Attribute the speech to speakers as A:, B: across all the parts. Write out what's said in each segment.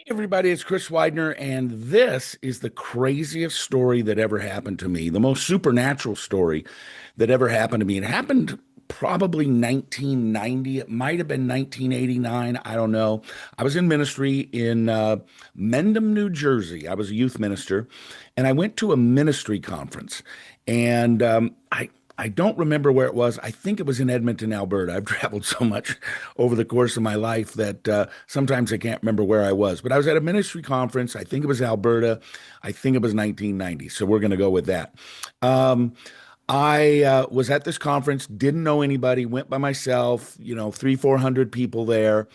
A: Everybody, it's Chris Widener, and this is the craziest story that ever happened to me, the most supernatural story that ever happened to me. It happened probably 1990. It might have been 1989. I don't know. I was in ministry in Mendham, New Jersey. I was a youth minister, and I went to a ministry conference, and I don't remember where it was. I think it was in Edmonton, Alberta. I've traveled so much over the course of my life that sometimes I can't remember where I was. But I was at a ministry conference. I think it was Alberta. I think it was 1990. So we're going to go with that. Um, I was at this conference, didn't know anybody, went by myself, three, 400 people there.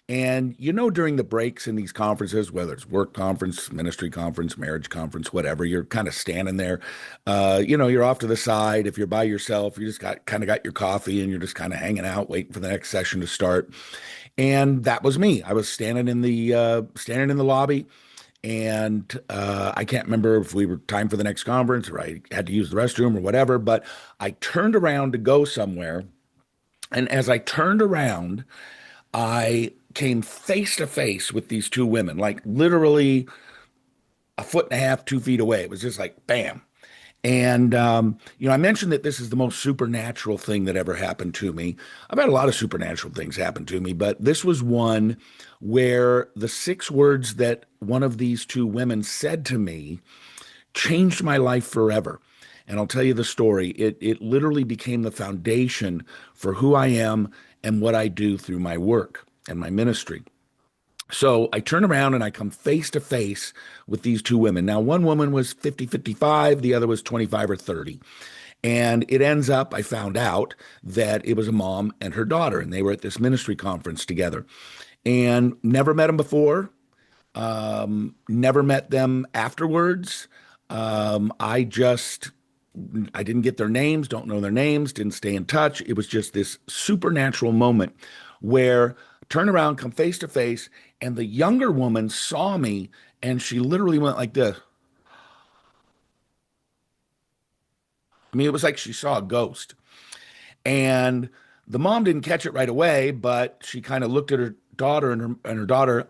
A: And during the breaks in these conferences, whether it's work conference, ministry conference, marriage conference, whatever, you're kind of standing there. You're off to the side. If you're by yourself, you just got your coffee and you're just kind of hanging out, waiting for the next session to start. And that was me. I was standing in the lobby, and I can't remember if we were time for the next conference or I had to use the restroom or whatever. But I turned around to go somewhere, and as I turned around, I came face to face with these two women, like literally a foot and a half, 2 feet away. It was just like bam. And, I mentioned that this is the most supernatural thing that ever happened to me. I've had a lot of supernatural things happen to me, but this was one where the 6 words that one of these two women said to me changed my life forever. And I'll tell you the story. It literally became the foundation for who I am and what I do through my work and my ministry. So I turn around and I come face to face with these two women. Now, one woman was 50, 55, the other was 25 or 30. And it ends up, I found out that it was a mom and her daughter, and they were at this ministry conference together. And never met them before, never met them afterwards. I didn't get their names, don't know their names, didn't stay in touch. It was just this supernatural moment where turn around, come face to face, and the younger woman saw me and she literally went like this. I mean, it was like she saw a ghost. And the mom didn't catch it right away, but she kind of looked at her daughter and her daughter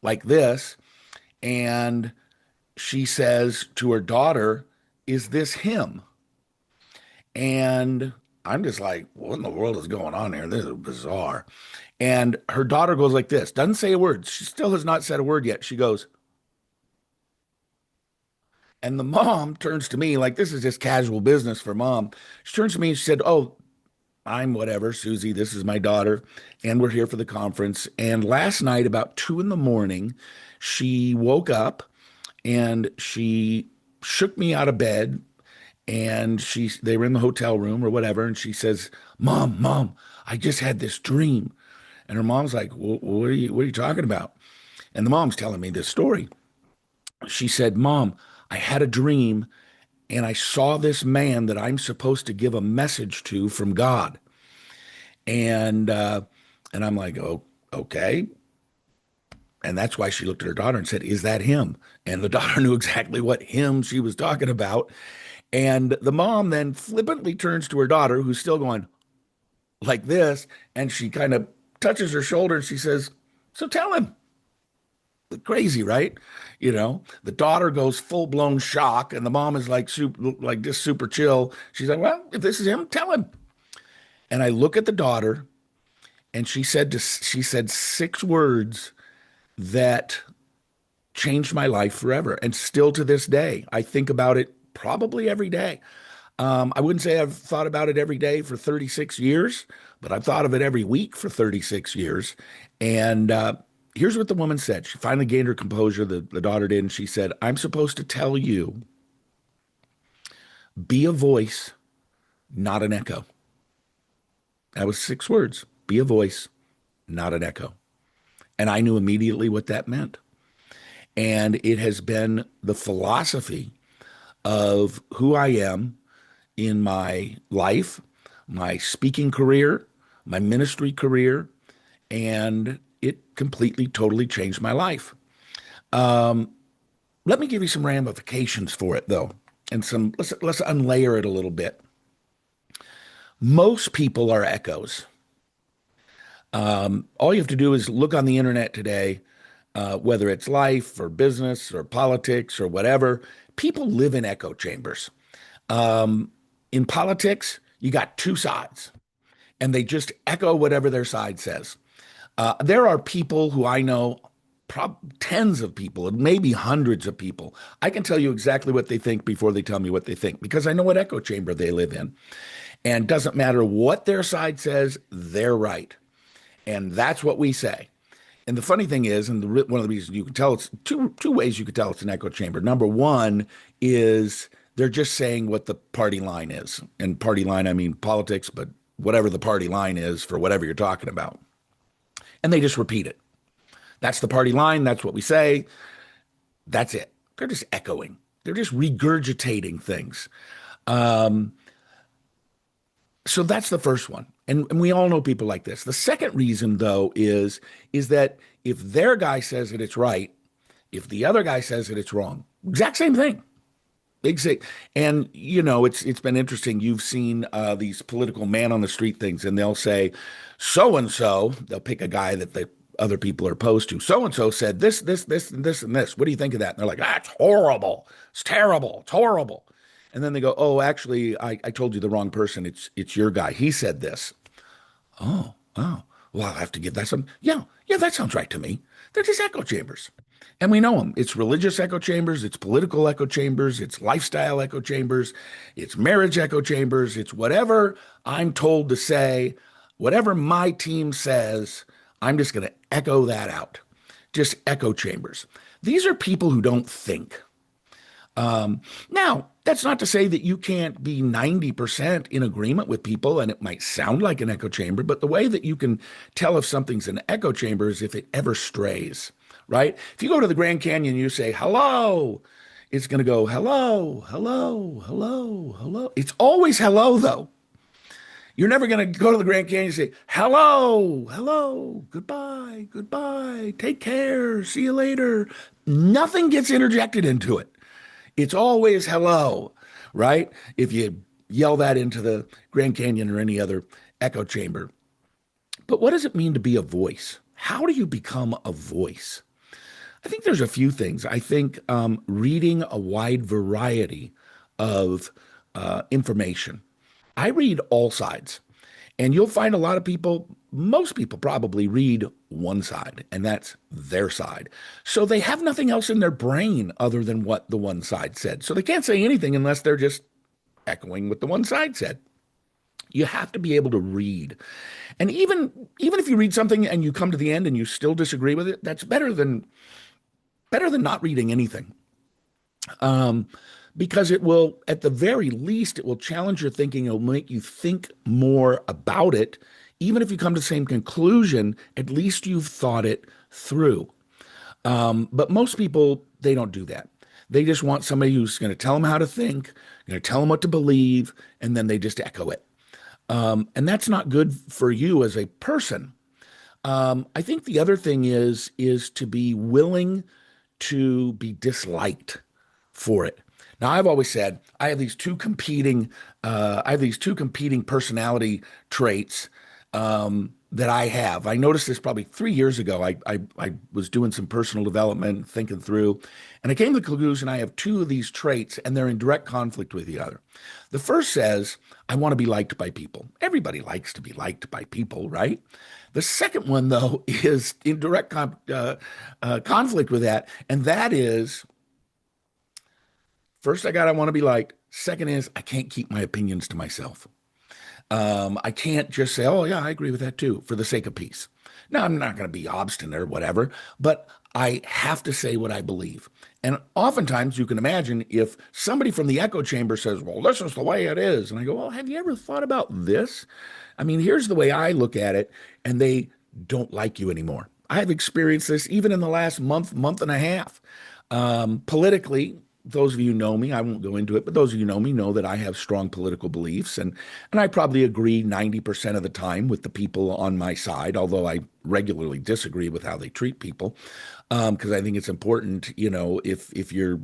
A: like this. And she says to her daughter, "Is this him?" And I'm just like, what in the world is going on here? This is bizarre. And her daughter goes like this, doesn't say a word. She still has not said a word yet. She goes, and the mom turns to me like this is just casual business for mom. She turns to me and she said, "Oh, I'm whatever, Susie. This is my daughter, and we're here for the conference." And last night, about 2 in the morning, she woke up and she shook me out of bed, and they were in the hotel room or whatever, and she says, Mom, I just had this dream." And her mom's like, what are you talking about?" And the mom's telling me this story. She said, "Mom, I had a dream and I saw this man that I'm supposed to give a message to from God." And I'm like, "Oh, okay." And that's why she looked at her daughter and said, "Is that him?" And the daughter knew exactly what him she was talking about. And the mom then flippantly turns to her daughter, who's still going like this, and she kind of touches her shoulder and she says, "So tell him." Crazy, right? The daughter goes full blown shock, and the mom is like super, like just super chill. She's like, "Well, if this is him, tell him." And I look at the daughter, and she said 6 words that changed my life forever. And still to this day, I think about it probably every day. I wouldn't say I've thought about it every day for 36 years, but I've thought of it every week for 36 years. And here's what the woman said. She finally gained her composure, the daughter did, and she said, "I'm supposed to tell you, be a voice, not an echo." That was 6 words. Be a voice, not an echo. And I knew immediately what that meant. And it has been the philosophy of who I am in my life, my speaking career, my ministry career, and it completely, totally changed my life. Let me give you some ramifications for it, though, and let's unlayer it a little bit. Most people are echoes. All you have to do is look on the internet today. whether it's life or business or politics or whatever. People live in echo chambers. Um, in politics, you got two sides, and they just echo whatever their side says. There are people who I know, tens of people, and maybe hundreds of people. I can tell you exactly what they think before they tell me what they think because I know what echo chamber they live in. And doesn't matter what their side says, they're right. And that's what we say. And the funny thing is, and one of the reasons you can tell it's two ways you can tell it's an echo chamber. Number one is they're just saying what the party line is. And party line, I mean politics, but whatever the party line is for whatever you're talking about. And they just repeat it. That's the party line. That's what we say. That's it. They're just echoing. They're just regurgitating things. Um, so that's the first one. And we all know people like this. The second reason, though, is that if their guy says that it's right, if the other guy says that it's wrong, exact same thing. Exactly. And it's been interesting. You've seen these political man on the street things, and they'll say, so and so. They'll pick a guy that the other people are opposed to. So and so said this, this, this, and this, and this. What do you think of that? And they're like, it's horrible. It's terrible. It's horrible. And then they go, oh, actually, I told you the wrong person. It's your guy. He said this. Oh. Well, I'll have to give that some. Yeah, that sounds right to me. They're just echo chambers. And we know them. It's religious echo chambers, it's political echo chambers, it's lifestyle echo chambers, it's marriage echo chambers, it's whatever I'm told to say, whatever my team says, I'm just going to echo that out. Just echo chambers. These are people who don't think. Now, that's not to say that you can't be 90% in agreement with people and it might sound like an echo chamber, but the way that you can tell if something's an echo chamber is if it ever strays, right? If you go to the Grand Canyon and you say, hello, it's going to go, hello, hello, hello, hello. It's always hello, though. You're never going to go to the Grand Canyon and say, hello, hello, goodbye, goodbye, take care, see you later. Nothing gets interjected into it. It's always hello, right? If you yell that into the Grand Canyon or any other echo chamber. But what does it mean to be a voice? How do you become a voice? I think there's a few things. I think reading a wide variety of information. I read all sides. And you'll find a lot of people, most people probably read one side, and that's their side. So they have nothing else in their brain other than what the one side said. So they can't say anything unless they're just echoing what the one side said. You have to be able to read. And even if you read something and you come to the end and you still disagree with it, that's better than not reading anything. Because it will, at the very least, it will challenge your thinking. It'll make you think more about it. Even if you come to the same conclusion, at least you've thought it through. But most people, they don't do that. They just want somebody who's going to tell them how to think, going to tell them what to believe, and then they just echo it. And that's not good for you as a person. I think the other thing is to be willing to be disliked for it. Now, I've always said I have these two competing personality traits that I have. I noticed this probably 3 years ago. I was doing some personal development, thinking through, and I came to the conclusion I have two of these traits, and they're in direct conflict with the other. The first says I want to be liked by people. Everybody likes to be liked by people, right? The second one, though, is in direct conflict with that, and that is. First, I want to be liked. Second is I can't keep my opinions to myself. I can't just say, oh, yeah, I agree with that too, for the sake of peace. Now, I'm not going to be obstinate or whatever, but I have to say what I believe. And oftentimes you can imagine if somebody from the echo chamber says, well, this is the way it is. And I go, well, have you ever thought about this? I mean, here's the way I look at it, and they don't like you anymore. I've experienced this even in the last month and a half. Politically, those of you who know me, I won't go into it, but those of you who know me know that I have strong political beliefs, and I probably agree 90% of the time with the people on my side, although I regularly disagree with how they treat people, because I think it's important, if you're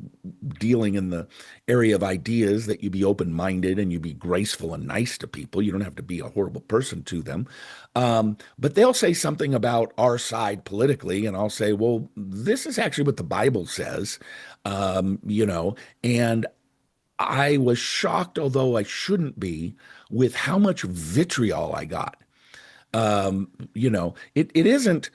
A: dealing in the area of ideas, that you be open-minded and you be graceful and nice to people. You don't have to be a horrible person to them. But they'll say something about our side politically, and I'll say, well, this is actually what the Bible says, and I was shocked, although I shouldn't be, with how much vitriol I got. It isn't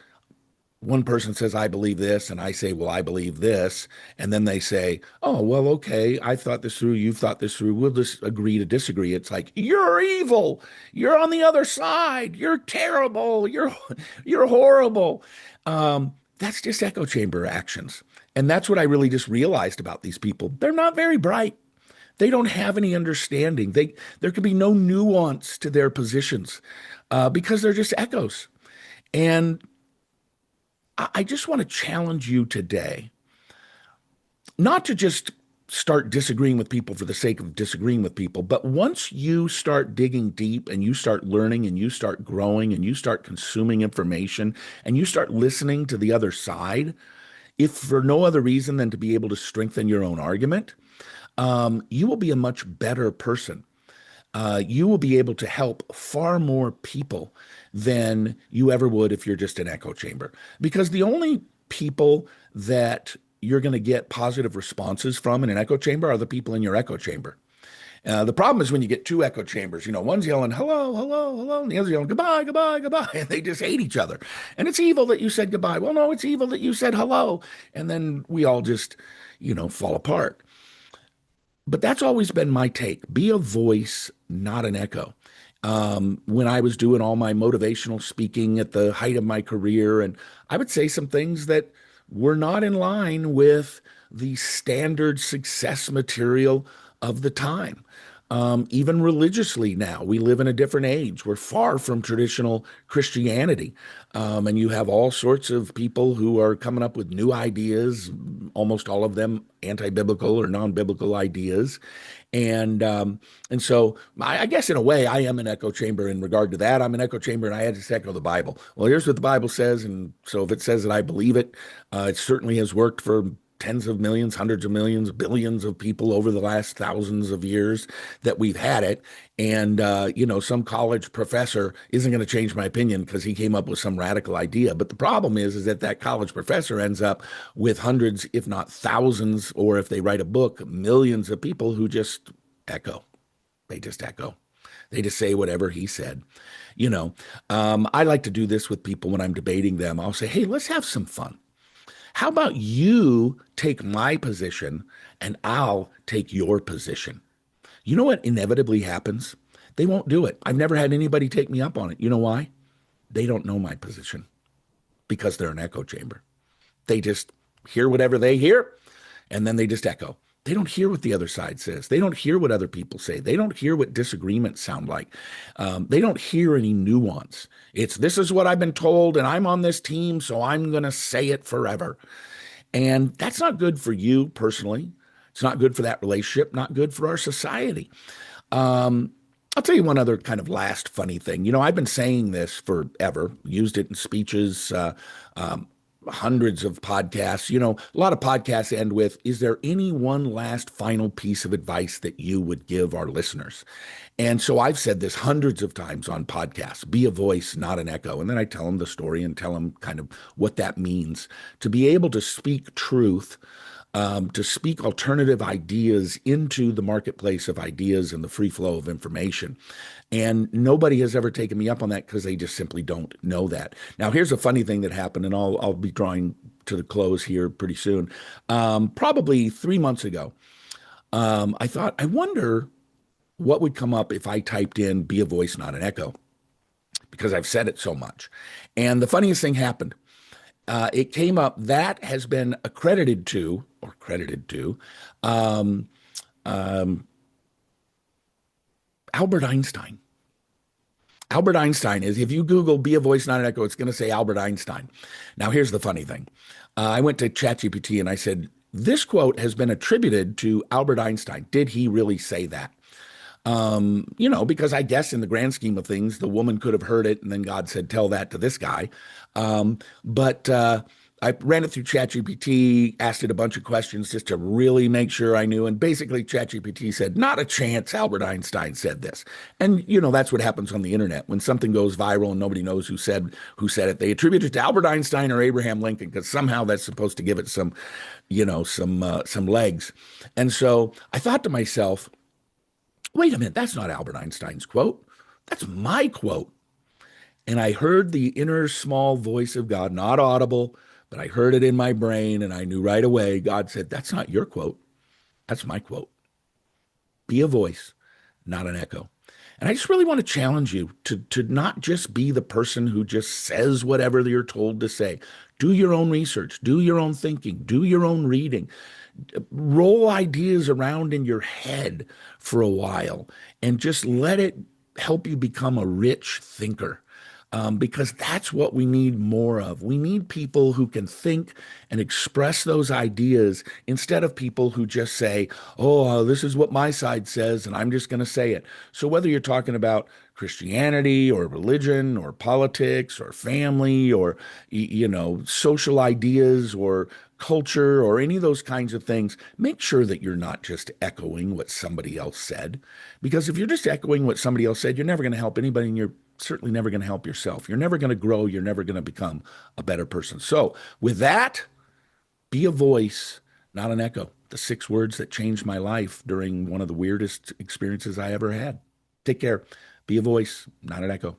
A: one person says, I believe this, and I say, well, I believe this. And then they say, oh, well, okay, I thought this through, you've thought this through, we'll just agree to disagree. It's like, you're evil, you're on the other side, you're terrible, you're horrible. That's just echo chamber actions. And that's what I really just realized about these people. They're not very bright. They don't have any understanding. There could be no nuance to their positions, because they're just echoes. And I just want to challenge you today not to just start disagreeing with people for the sake of disagreeing with people, but once you start digging deep and you start learning and you start growing and you start consuming information and you start listening to the other side, if for no other reason than to be able to strengthen your own argument, you will be a much better person. You will be able to help far more people than you ever would if you're just an echo chamber. Because the only people that you're going to get positive responses from in an echo chamber are the people in your echo chamber. The problem is when you get two echo chambers, one's yelling, hello, hello, hello, and the other's yelling, goodbye, goodbye, goodbye. And they just hate each other. And it's evil that you said goodbye. Well, no, it's evil that you said hello. And then we all just, fall apart. But that's always been my take. Be a voice, not an echo. When I was doing all my motivational speaking at the height of my career, and I would say some things that were not in line with the standard success material of the time. Even religiously now, we live in a different age. We're far from traditional Christianity. And you have all sorts of people who are coming up with new ideas, almost all of them anti-biblical or non-biblical ideas. And so I guess in a way I am an echo chamber in regard to that. I'm an echo chamber and I had to echo the Bible. Well, here's what the Bible says. And so if it says that I believe it, it certainly has worked for tens of millions, hundreds of millions, billions of people over the last thousands of years that we've had it. And, some college professor isn't going to change my opinion because he came up with some radical idea. But the problem is that college professor ends up with hundreds, if not thousands, or if they write a book, millions of people who just echo. They just echo. They just say whatever he said. I like to do this with people when I'm debating them. I'll say, hey, let's have some fun. How about you take my position and I'll take your position? You know what inevitably happens? They won't do it. I've never had anybody take me up on it. You know why? They don't know my position because they're an echo chamber. They just hear whatever they hear and then they just echo. They don't hear what the other side says. They don't hear what other people say. They don't hear what disagreements sound like. They don't hear any nuance. This is what I've been told, and I'm on this team, so I'm going to say it forever. And that's not good for you personally. It's not good for that relationship, not good for our society. I'll tell you one other kind of last funny thing. I've been saying this forever, used it in speeches, hundreds of podcasts. A lot of podcasts end with, is there any one last final piece of advice that you would give our listeners? And so I've said this hundreds of times on podcasts, be a voice, not an echo. And then I tell them the story and tell them kind of what that means. To be able to speak truth, to speak alternative ideas into the marketplace of ideas and the free flow of information. And nobody has ever taken me up on that because they just simply don't know that. Now, here's a funny thing that happened, and I'll be drawing to the close here pretty soon. Probably 3 months ago, I thought, I wonder what would come up if I typed in be a voice, not an echo, because I've said it so much. And the funniest thing happened. It came up that has been credited to Albert Einstein. Albert Einstein is, if you Google be a voice, not an echo, it's going to say Albert Einstein. Now, here's the funny thing. I went to ChatGPT and I said, this quote has been attributed to Albert Einstein. Did he really say that? Because I guess in the grand scheme of things, the woman could have heard it, and then God said, "Tell that to this guy." But I ran it through ChatGPT, asked it a bunch of questions just to really make sure I knew. And basically, ChatGPT said, "Not a chance Albert Einstein said this." And that's what happens on the internet when something goes viral and nobody knows who said it. They attribute it to Albert Einstein or Abraham Lincoln because somehow that's supposed to give it some legs. And so I thought to myself, wait a minute, that's not Albert Einstein's quote. That's my quote. And I heard the inner small voice of God, not audible, but I heard it in my brain and I knew right away. God said, "That's not your quote. That's my quote. Be a voice, not an echo." And I just really want to challenge you to not just be the person who just says whatever you're told to say. Do your own research, do your own thinking, do your own reading, roll ideas around in your head for a while and just let it help you become a rich thinker. Because that's what we need more of. We need people who can think and express those ideas instead of people who just say, "Oh, this is what my side says, and I'm just going to say it." So, whether you're talking about Christianity or religion or politics or family or, social ideas or culture or any of those kinds of things, make sure that you're not just echoing what somebody else said. Because if you're just echoing what somebody else said, you're never going to help anybody and you're certainly never going to help yourself. You're never going to grow. You're never going to become a better person. So, with that, be a voice, not an echo. The 6 words that changed my life during one of the weirdest experiences I ever had. Take care. Be a voice, not an echo.